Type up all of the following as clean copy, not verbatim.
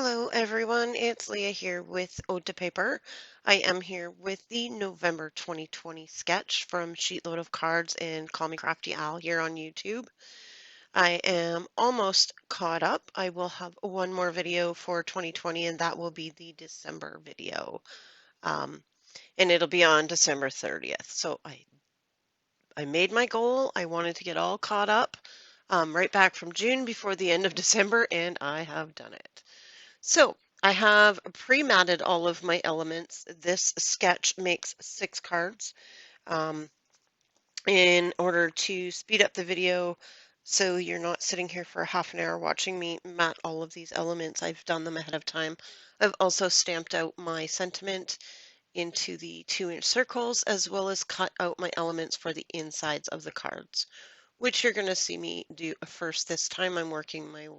Hello everyone, it's Leah here with Ode to Paper. I am here with the November 2020 sketch from Sheetload of Cards and Call Me Crafty Al here on YouTube. I am almost caught up. I will have one more video for 2020 and that will be the December video. Um, and it'll be on December 30th. So I made my goal. I wanted to get all caught up right back from June before the end of December, and I have done it. So I have pre-matted all of my elements. This sketch makes 6 cards. Um, in order to speed up the video so you're not sitting here for half an hour watching me mat all of these elements, I've done them ahead of time. I've also stamped out my sentiment into the 2-inch circles as well as cut out my elements for the insides of the cards, which you're going to see me do first this time. I'm working my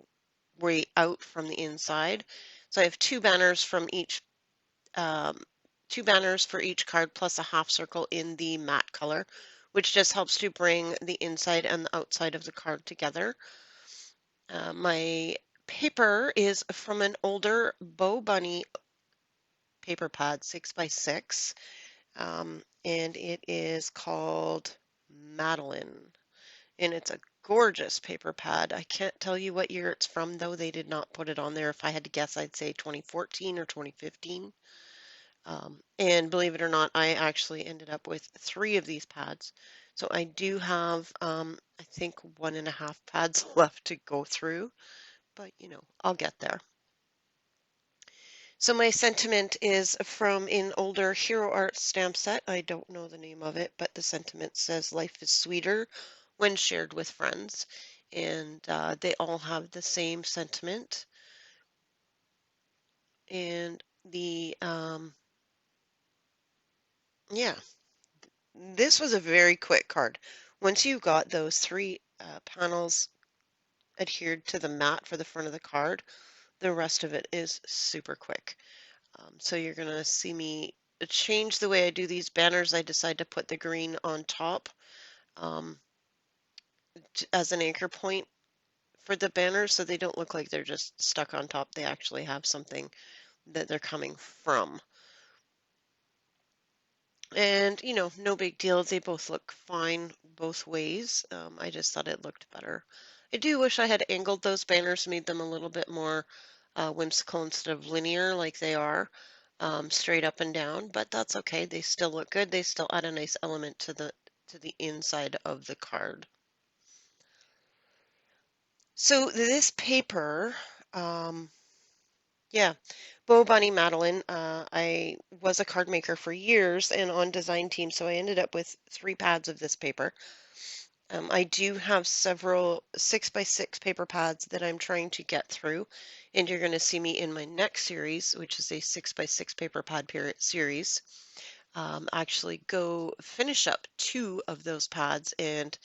way out from the inside. So I have 2 banners from each, um, 2 banners for each card plus a half circle in the matte color, which just helps to bring the inside and the outside of the card together. My paper is from an older Bo Bunny paper pad, 6x6, and it is called Madeline. And it's a gorgeous paper pad. I can't tell you what year it's from, though. They did not put it on there. If I had to guess, I'd say 2014 or 2015. And believe it or not, I actually ended up with 3 of these pads. So I do have, I think, 1.5 pads left to go through, but I'll get there. So my sentiment is from an older Hero Art stamp set. I don't know the name of it, but the sentiment says life is sweeter when shared with friends. And they all have the same sentiment. And yeah, this was a very quick card. Once you got those 3 panels adhered to the mat for the front of the card, the rest of it is super quick. So you're going to see me change the way I do these banners. I decide to put the green on top um, as an anchor point for the banners so they don't look like they're just stuck on top. They actually have something that they're coming from. And, no big deal. They both look fine both ways. I just thought it looked better. I do wish I had angled those banners, made them a little bit more whimsical instead of linear like they are, straight up and down, but that's okay. They still look good. They still add a nice element to the inside of the card. So this paper, yeah, Bo Bunny Madeline. I was a card maker for years and on design team, so I ended up with 3 pads of this paper. I do have several 6x6 paper pads that I'm trying to get through, and you're going to see me in my next series, which is a 6x6 paper pad series, actually go finish up 2 of those pads and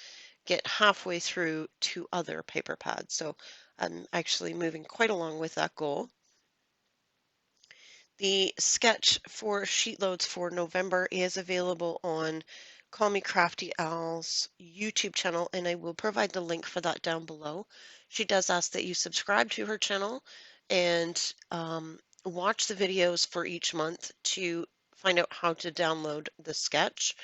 get halfway through 2 other paper pads. So I'm actually moving quite along with that goal. The sketch for sheet loads for November is available on Call Me Crafty Al's YouTube channel, and I will provide the link for that down below. She does ask that you subscribe to her channel and watch the videos for each month to find out how to download the sketch.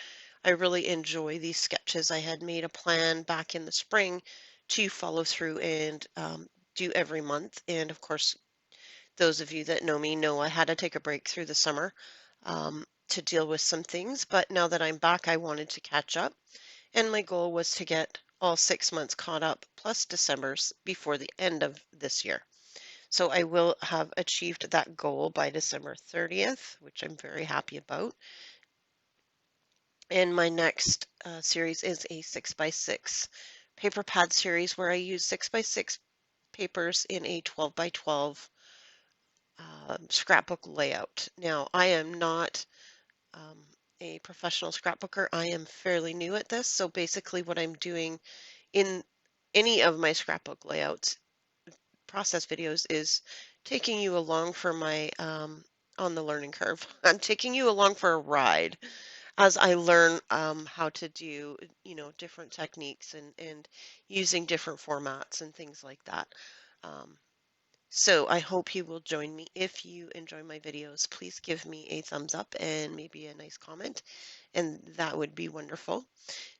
I really enjoy these sketches. I had made a plan back in the spring to follow through and do every month, and of course those of you that know me know I had to take a break through the summer to deal with some things, but now that I'm back, I wanted to catch up, and my goal was to get all 6 months caught up plus December's before the end of this year. So I will have achieved that goal by December 30th, which I'm very happy about. And my next series is a 6x6 paper pad series where I use 6x6 papers in a 12x12 scrapbook layout. Now, I am not a professional scrapbooker. I am fairly new at this, so basically what I'm doing in any of my scrapbook layouts process videos is taking you along for my on the learning curve. I'm taking you along for a ride as I learn how to do, different techniques and using different formats and things like that. Um, So I hope you will join me. If you enjoy my videos, please give me a thumbs up and maybe a nice comment, and that would be wonderful.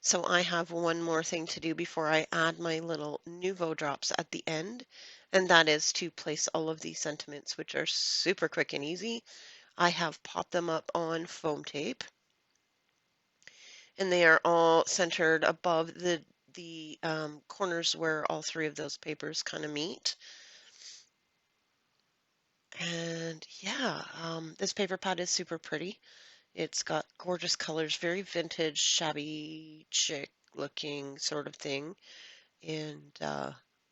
So I have one more thing to do before I add my little Nouveau drops at the end, and that is to place all of these sentiments, which are super quick and easy. I have popped them up on foam tape, and they are all centered above the corners where all three of those papers kind of meet. And yeah, this paper pad is super pretty. It's got gorgeous colors, very vintage, shabby chic looking sort of thing. And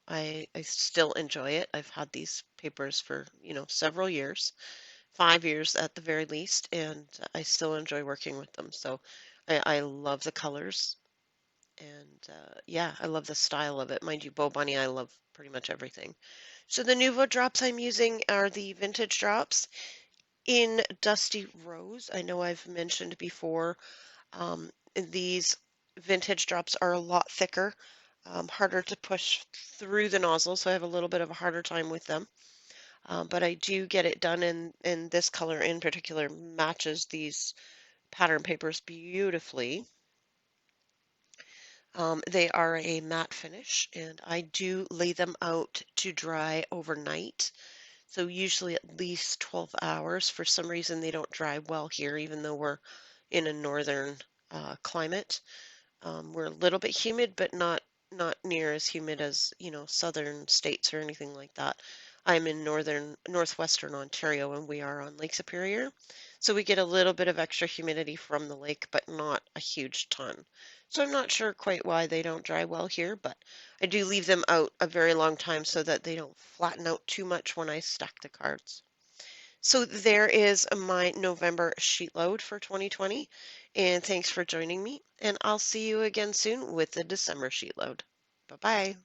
I still enjoy it. I've had these papers for, several years, 5 years at the very least, and I still enjoy working with them. So I love the colors, and yeah, I love the style of it. Mind you, Bow Bunny, I love pretty much everything. So the Nuvo drops I'm using are the vintage drops in Dusty Rose. I know I've mentioned before, these vintage drops are a lot thicker, harder to push through the nozzle, so I have a little bit of a harder time with them. But I do get it done, and this color in particular matches these pattern papers beautifully. They are a matte finish, and I do lay them out to dry overnight. So usually at least 12 hours. For some reason, they don't dry well here, even though we're in a northern climate. We're a little bit humid, but not near as humid as, southern states or anything like that. I'm in northwestern Ontario, and we are on Lake Superior. So we get a little bit of extra humidity from the lake, but not a huge ton. So I'm not sure quite why they don't dry well here, but I do leave them out a very long time so that they don't flatten out too much when I stack the cards. So there is my November sheet load for 2020, and thanks for joining me, and I'll see you again soon with the December sheet load. Bye-bye.